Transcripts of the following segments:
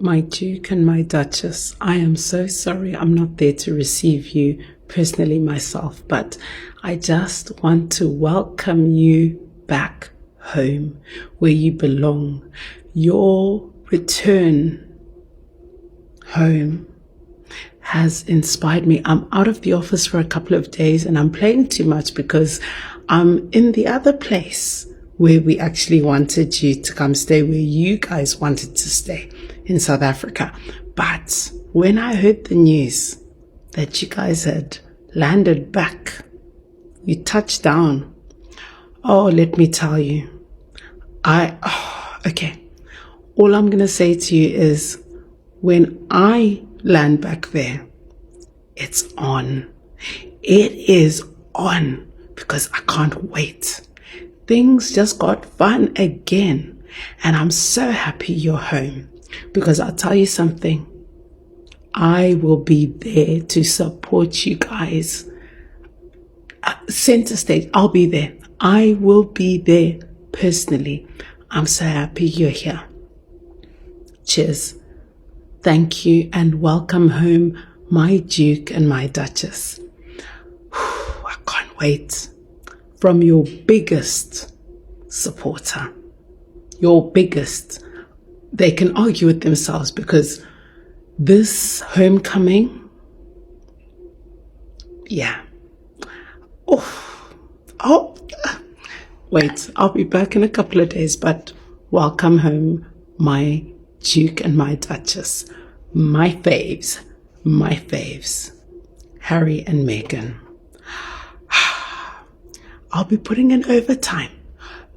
My Duke and my Duchess, I am so sorry I'm not there to receive you personally myself, but I just want to welcome you back home where you belong. Your return home has inspired me. I'm out of the office for a couple of days and I'm playing too much because I'm in the other place where we actually wanted you to come stay, where you guys wanted to stay in South Africa. But when I heard the news that you guys had landed back, you touched down, oh, let me tell you, okay. All I'm going to say to you is when I land back there, it's on. It is on because I can't wait. Things just got fun again. And I'm so happy you're home because I'll tell you something. I will be there to support you guys. Center stage, I'll be there. I will be there personally. I'm so happy you're here. Cheers. Thank you and welcome home, my Duke and my Duchess. I can't wait. From your biggest supporter, your biggest. They can argue with themselves because this homecoming, yeah. Wait, I'll be back in a couple of days, but welcome home, my Duke and my Duchess. My faves, Harry and Meghan. I'll be putting in overtime.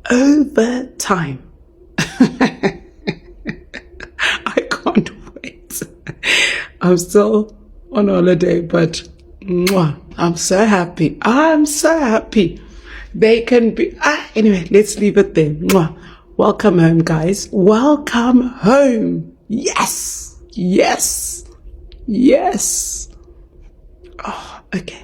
I can't wait. I'm still on holiday, but I'm so happy. They can be. Anyway, let's leave it there. Welcome home, guys. Welcome home. Yes. Oh, okay.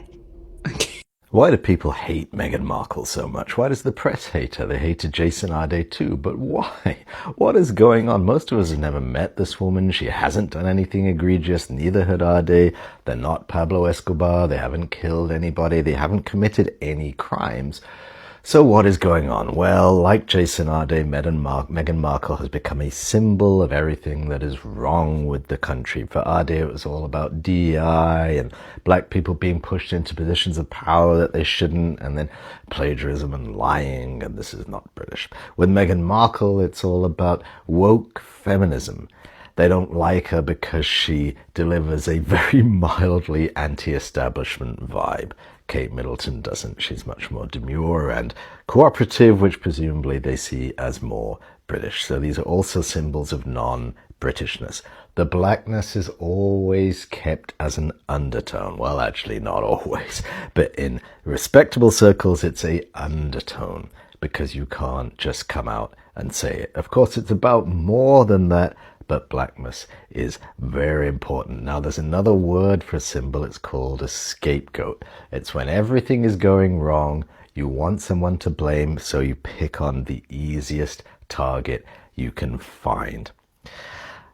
Why do people hate Meghan Markle so much? Why does the press hate her? They hated Jason Ade too, but why? What is going on? Most of us have never met this woman. She hasn't done anything egregious, neither had Ade. They're not Pablo Escobar. They haven't killed anybody. They haven't committed any crimes. So what is going on? Well, like Jason Ade, Meghan Markle has become a symbol of everything that is wrong with the country. For Ade, it was all about DEI and black people being pushed into positions of power that they shouldn't, and then plagiarism and lying, and this is not British. With Meghan Markle, it's all about woke feminism. They don't like her because she delivers a very mildly anti-establishment vibe. Kate Middleton doesn't. She's much more demure and cooperative, which presumably they see as more British. So these are also symbols of non-Britishness. The blackness is always kept as an undertone. Well, actually not always, but in respectable circles, it's a undertone because you can't just come out and say it. Of course, it's about more than that, but blackness is very important. Now, there's another word for a symbol. It's called a scapegoat. It's when everything is going wrong, you want someone to blame, so you pick on the easiest target you can find.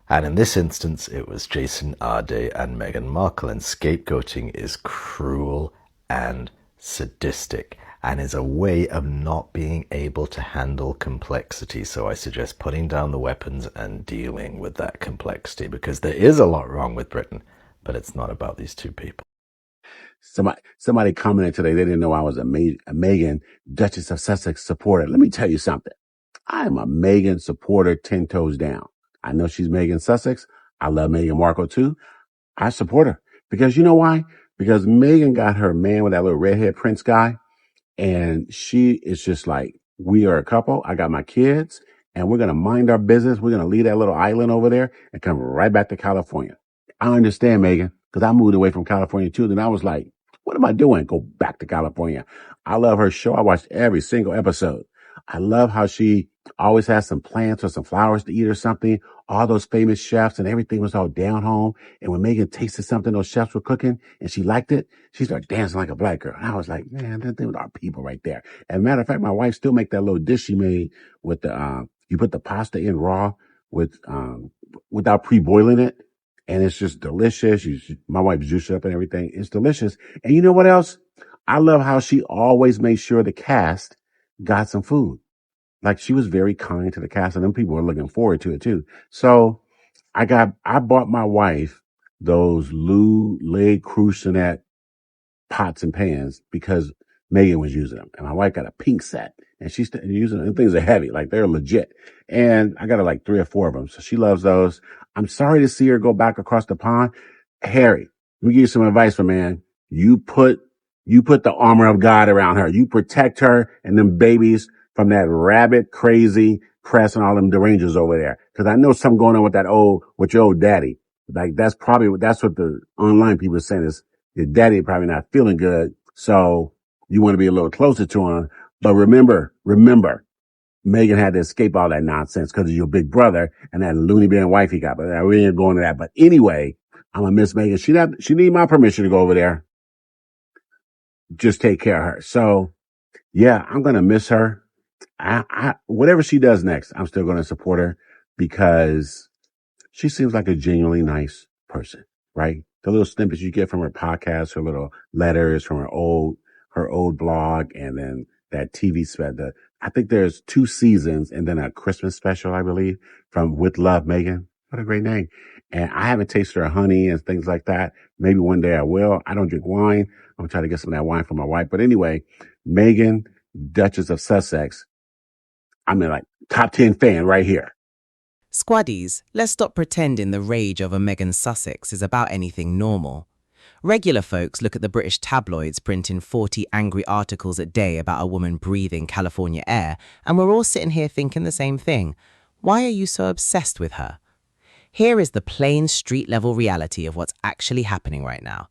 And in this instance, it was Jason Ade and Meghan Markle, and scapegoating is cruel and sadistic and is a way of not being able to handle complexity. So I suggest putting down the weapons and dealing with that complexity, because there is a lot wrong with Britain, but it's not about these two people. Somebody commented today, they didn't know I was a Meghan, Duchess of Sussex supporter. Let me tell you something. I am a Meghan supporter 10 toes down. I know she's Meghan Sussex. I love Meghan Markle too. I support her because you know why? Because Meghan got her man with that little redhead prince guy. And she is just like, we are a couple. I got my kids and we're going to mind our business. We're going to leave that little island over there and come right back to California. I understand, Meghan, because I moved away from California too. Then I was like, what am I doing? Go back to California. I love her show. I watched every single episode. I love how she always has some plants or some flowers to eat or something. All those famous chefs and everything was all down home. And when Meghan tasted something those chefs were cooking and she liked it, she started dancing like a black girl. And I was like, man, that thing was our people right there. As a matter of fact, my wife still make that little dish she made with the, you put the pasta in raw with without pre-boiling it. And it's just delicious. My wife juiced it up and everything. It's delicious. And you know what else? I love how she always made sure the cast got some food. Like she was very kind to the cast and them people were looking forward to it too. So I bought my wife those Le Creuset pots and pans because Meghan was using them. And my wife got a pink set and she's using them. And things are heavy, like they're legit. And I got her like 3 or 4 of them. So she loves those. I'm sorry to see her go back across the pond. Harry, let me give you some advice, my man. You put the armor of God around her. You protect her and them babies from that rabid, crazy press and all them derangers over there. Cause I know something going on with your old daddy. Like that's what the online people are saying is your daddy probably not feeling good. So you want to be a little closer to him. But remember, Meghan had to escape all that nonsense because of your big brother and that loony bin wife he got. But we ain't going to that. But anyway, I'm gonna miss Meghan. She need my permission to go over there. Just take care of her. So yeah, I'm gonna miss her. Whatever she does next, I'm still gonna support her because she seems like a genuinely nice person, right? The little snippets you get from her podcast, her little letters from her old blog, and then that TV special. I think there's 2 seasons and then a Christmas special, I believe, from With Love, Meghan. What a great name. And I haven't tasted her honey and things like that. Maybe one day I will. I don't drink wine. I'm gonna try to get some of that wine for my wife. But anyway, Meghan, Duchess of Sussex. I'm in like top 10 fan right here. Squaddies, let's stop pretending the rage over Meghan Sussex is about anything normal. Regular folks look at the British tabloids printing 40 angry articles a day about a woman breathing California air, and we're all sitting here thinking the same thing. Why are you so obsessed with her? Here is the plain street-level reality of what's actually happening right now.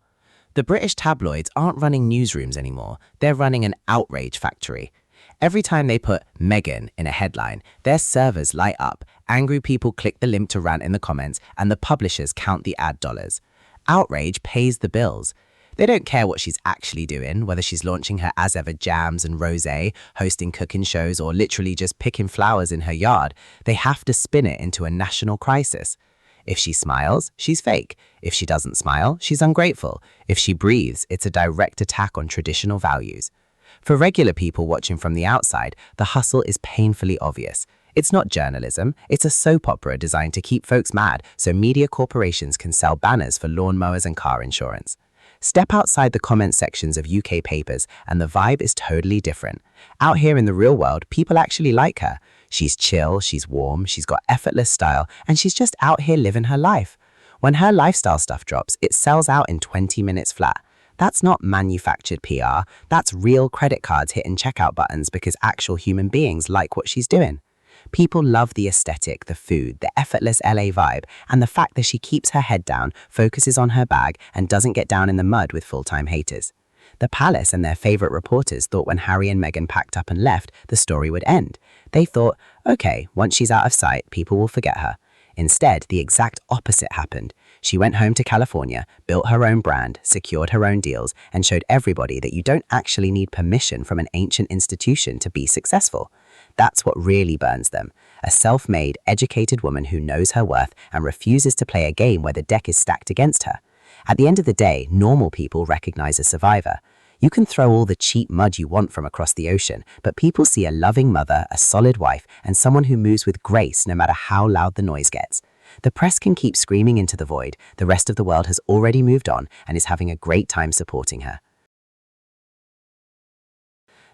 The British tabloids aren't running newsrooms anymore, they're running an outrage factory. Every time they put Meghan in a headline, their servers light up, angry people click the link to rant in the comments, and the publishers count the ad dollars. Outrage pays the bills. They don't care what she's actually doing, whether she's launching her as ever jams and rosé, hosting cooking shows, or literally just picking flowers in her yard. They have to spin it into a national crisis. If she smiles, she's fake. If she doesn't smile, she's ungrateful. If she breathes, it's a direct attack on traditional values. For regular people watching from the outside, the hustle is painfully obvious. It's not journalism, it's a soap opera designed to keep folks mad so media corporations can sell banners for lawnmowers and car insurance. Step outside the comment sections of UK papers and the vibe is totally different. Out here in the real world, people actually like her. She's chill, she's warm, she's got effortless style, and she's just out here living her life. When her lifestyle stuff drops, it sells out in 20 minutes flat. That's not manufactured PR, that's real credit cards hitting checkout buttons because actual human beings like what she's doing. People love the aesthetic, the food, the effortless LA vibe, and the fact that she keeps her head down, focuses on her bag, and doesn't get down in the mud with full-time haters. The palace and their favorite reporters thought when Harry and Meghan packed up and left, the story would end. They thought, okay, once she's out of sight, people will forget her. Instead, the exact opposite happened. She went home to California, built her own brand, secured her own deals, and showed everybody that you don't actually need permission from an ancient institution to be successful. That's what really burns them. A self-made, educated woman who knows her worth and refuses to play a game where the deck is stacked against her. At the end of the day, normal people recognize a survivor. You can throw all the cheap mud you want from across the ocean, but people see a loving mother, a solid wife, and someone who moves with grace no matter how loud the noise gets. The press can keep screaming into the void. The rest of the world has already moved on and is having a great time supporting her.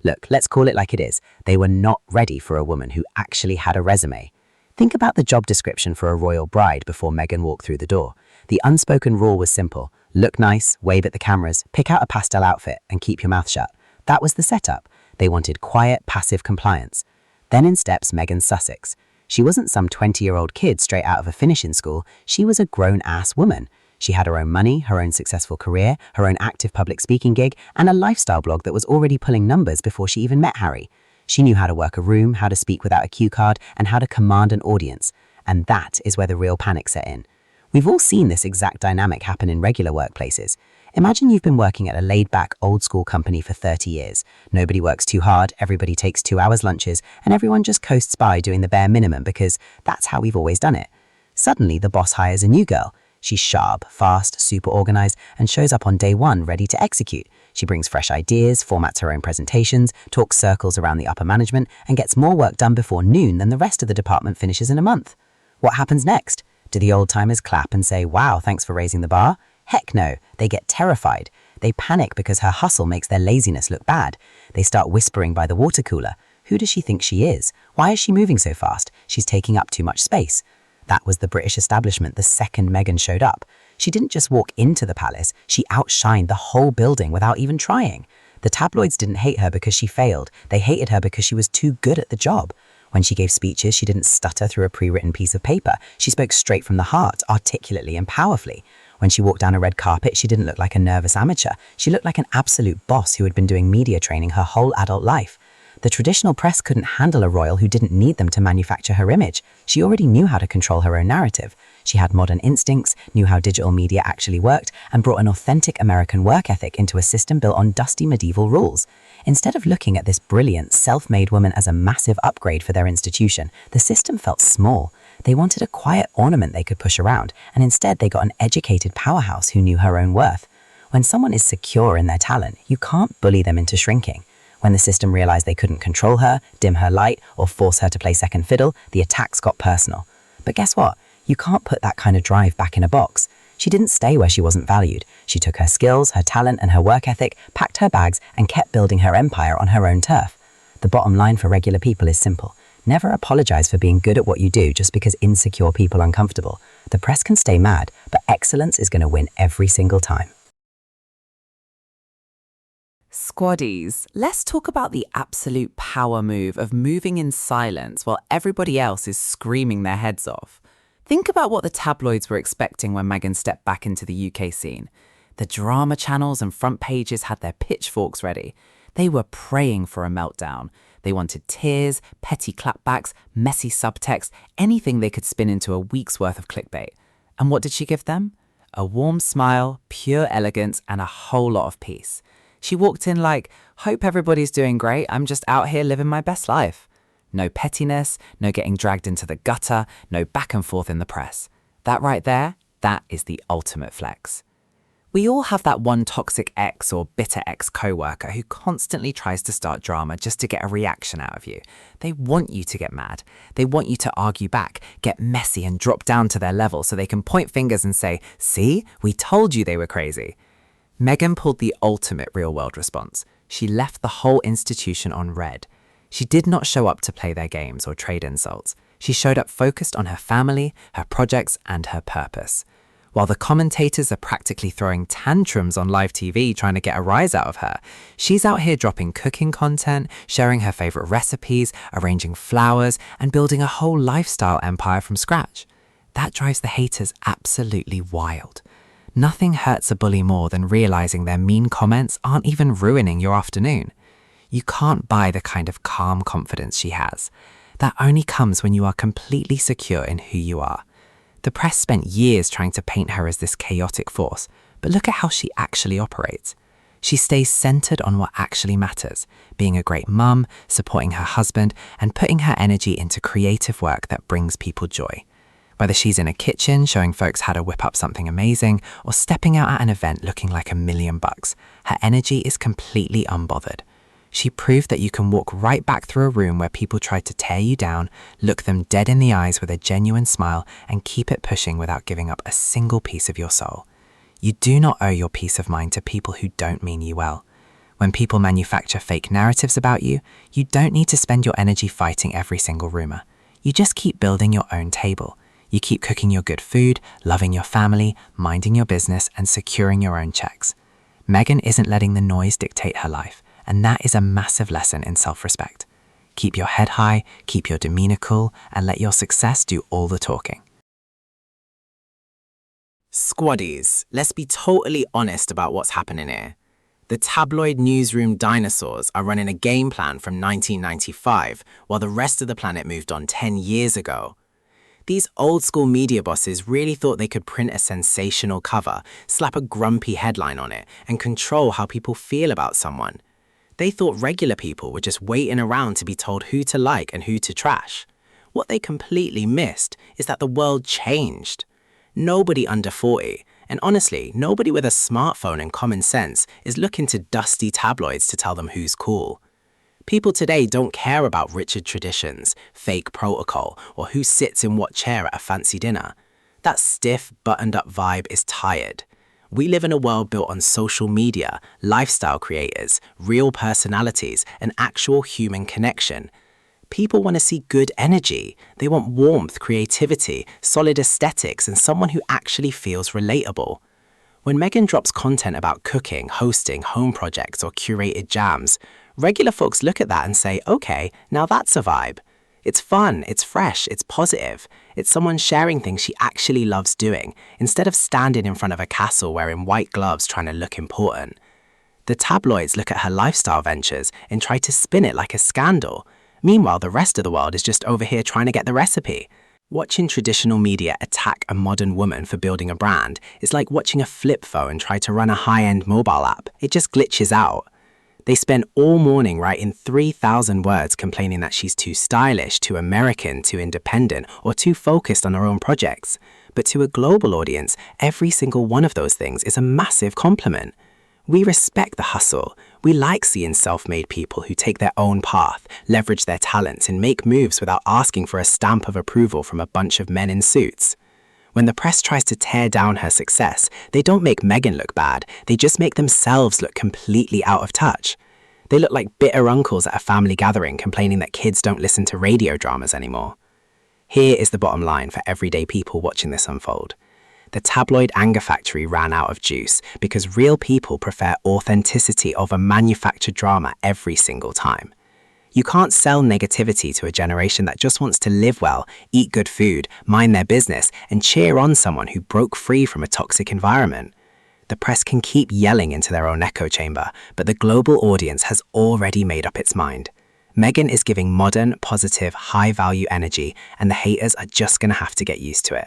Look, let's call it like it is. They were not ready for a woman who actually had a resume. Think about the job description for a royal bride before Meghan walked through the door. The unspoken rule was simple. Look nice, wave at the cameras, pick out a pastel outfit, and keep your mouth shut. That was the setup. They wanted quiet, passive compliance. Then in steps Meghan Sussex. She wasn't some 20-year-old kid straight out of a finishing school. She was a grown-ass woman. She had her own money, her own successful career, her own active public speaking gig, and a lifestyle blog that was already pulling numbers before she even met Harry. She knew how to work a room, how to speak without a cue card, and how to command an audience. And that is where the real panic set in. We've all seen this exact dynamic happen in regular workplaces. Imagine you've been working at a laid-back, old-school company for 30 years. Nobody works too hard, everybody takes 2 hours lunches, and everyone just coasts by doing the bare minimum because that's how we've always done it. Suddenly, the boss hires a new girl. She's sharp, fast, super organized, and shows up on day one ready to execute. She brings fresh ideas, formats her own presentations, talks circles around the upper management, and gets more work done before noon than the rest of the department finishes in a month. What happens next? Do the old-timers clap and say, "Wow, thanks for raising the bar"? Heck no, they get terrified. They panic because her hustle makes their laziness look bad. They start whispering by the water cooler. Who does she think she is? Why is she moving so fast? She's taking up too much space. That was the British establishment the second Meghan showed up. She didn't just walk into the palace, she outshined the whole building without even trying. The tabloids didn't hate her because she failed. They hated her because she was too good at the job. When she gave speeches, she didn't stutter through a pre-written piece of paper. She spoke straight from the heart, articulately and powerfully. When she walked down a red carpet, she didn't look like a nervous amateur. She looked like an absolute boss who had been doing media training her whole adult life. The traditional press couldn't handle a royal who didn't need them to manufacture her image. She already knew how to control her own narrative. She had modern instincts, knew how digital media actually worked, and brought an authentic American work ethic into a system built on dusty medieval rules. Instead of looking at this brilliant, self-made woman as a massive upgrade for their institution, the system felt small. They wanted a quiet ornament they could push around, and instead they got an educated powerhouse who knew her own worth. When someone is secure in their talent, you can't bully them into shrinking. When the system realized they couldn't control her, dim her light, or force her to play second fiddle, the attacks got personal. But guess what? You can't put that kind of drive back in a box. She didn't stay where she wasn't valued. She took her skills, her talent, and her work ethic, packed her bags, and kept building her empire on her own turf. The bottom line for regular people is simple. Never apologize for being good at what you do just because insecure people are uncomfortable. The press can stay mad, but excellence is going to win every single time. Squaddies, let's talk about the absolute power move of moving in silence while everybody else is screaming their heads off. Think about what the tabloids were expecting when Meghan stepped back into the UK scene. The drama channels and front pages had their pitchforks ready. They were praying for a meltdown. They wanted tears, petty clapbacks, messy subtext, anything they could spin into a week's worth of clickbait. And what did she give them? A warm smile, pure elegance, and a whole lot of peace. She walked in like, "Hope everybody's doing great, I'm just out here living my best life." No pettiness, no getting dragged into the gutter, no back and forth in the press. That right there, that is the ultimate flex. We all have that one toxic ex or bitter ex-coworker who constantly tries to start drama just to get a reaction out of you. They want you to get mad. They want you to argue back, get messy and drop down to their level so they can point fingers and say, "See, we told you they were crazy." Meghan pulled the ultimate real-world response. She left the whole institution on red. She did not show up to play their games or trade insults. She showed up focused on her family, her projects, and her purpose. While the commentators are practically throwing tantrums on live TV trying to get a rise out of her, she's out here dropping cooking content, sharing her favorite recipes, arranging flowers, and building a whole lifestyle empire from scratch. That drives the haters absolutely wild. Nothing hurts a bully more than realizing their mean comments aren't even ruining your afternoon. You can't buy the kind of calm confidence she has. That only comes when you are completely secure in who you are. The press spent years trying to paint her as this chaotic force, but look at how she actually operates. She stays centered on what actually matters, being a great mum, supporting her husband, and putting her energy into creative work that brings people joy. Whether she's in a kitchen showing folks how to whip up something amazing or stepping out at an event looking like $1,000,000, her energy is completely unbothered. She proved that you can walk right back through a room where people tried to tear you down, look them dead in the eyes with a genuine smile, and keep it pushing without giving up a single piece of your soul. You do not owe your peace of mind to people who don't mean you well. When people manufacture fake narratives about you, you don't need to spend your energy fighting every single rumor. You just keep building your own table. You keep cooking your good food, loving your family, minding your business, and securing your own checks. Meghan isn't letting the noise dictate her life, and that is a massive lesson in self-respect. Keep your head high, keep your demeanor cool, and let your success do all the talking. Squaddies, let's be totally honest about what's happening here. The tabloid newsroom dinosaurs are running a game plan from 1995, while the rest of the planet moved on 10 years ago. These old-school media bosses really thought they could print a sensational cover, slap a grumpy headline on it, and control how people feel about someone. They thought regular people were just waiting around to be told who to like and who to trash. What they completely missed is that the world changed. Nobody under 40, and honestly, nobody with a smartphone and common sense is looking to dusty tabloids to tell them who's cool. People today don't care about Richard traditions, fake protocol, or who sits in what chair at a fancy dinner. That stiff, buttoned-up vibe is tired. We live in a world built on social media, lifestyle creators, real personalities, and actual human connection. People want to see good energy. They want warmth, creativity, solid aesthetics, and someone who actually feels relatable. When Meghan drops content about cooking, hosting, home projects, or curated jams, regular folks look at that and say, okay, now that's a vibe. It's fun, it's fresh, it's positive. It's someone sharing things she actually loves doing, instead of standing in front of a castle wearing white gloves trying to look important. The tabloids look at her lifestyle ventures and try to spin it like a scandal. Meanwhile, the rest of the world is just over here trying to get the recipe. Watching traditional media attack a modern woman for building a brand is like watching a flip phone try to run a high-end mobile app. It just glitches out. They spend all morning writing 3,000 words complaining that she's too stylish, too American, too independent, or too focused on her own projects. But to a global audience, every single one of those things is a massive compliment. We respect the hustle. We like seeing self-made people who take their own path, leverage their talents, and make moves without asking for a stamp of approval from a bunch of men in suits. When the press tries to tear down her success, they don't make Meghan look bad, they just make themselves look completely out of touch. They look like bitter uncles at a family gathering complaining that kids don't listen to radio dramas anymore. Here is the bottom line for everyday people watching this unfold. The tabloid anger factory ran out of juice because real people prefer authenticity over manufactured drama every single time. You can't sell negativity to a generation that just wants to live well, eat good food, mind their business, and cheer on someone who broke free from a toxic environment. The press can keep yelling into their own echo chamber, but the global audience has already made up its mind. Meghan is giving modern, positive, high-value energy, and the haters are just going to have to get used to it.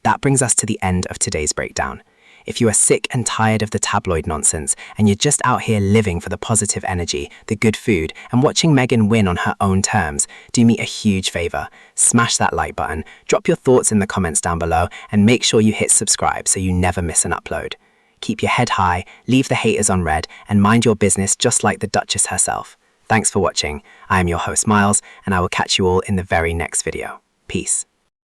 That brings us to the end of today's breakdown. If you are sick and tired of the tabloid nonsense, and you're just out here living for the positive energy, the good food, and watching Meghan win on her own terms, do me a huge favor. Smash that like button, drop your thoughts in the comments down below, and make sure you hit subscribe so you never miss an upload. Keep your head high, leave the haters on red, and mind your business just like the Duchess herself. Thanks for watching. I am your host Miles, and I will catch you all in the very next video. Peace.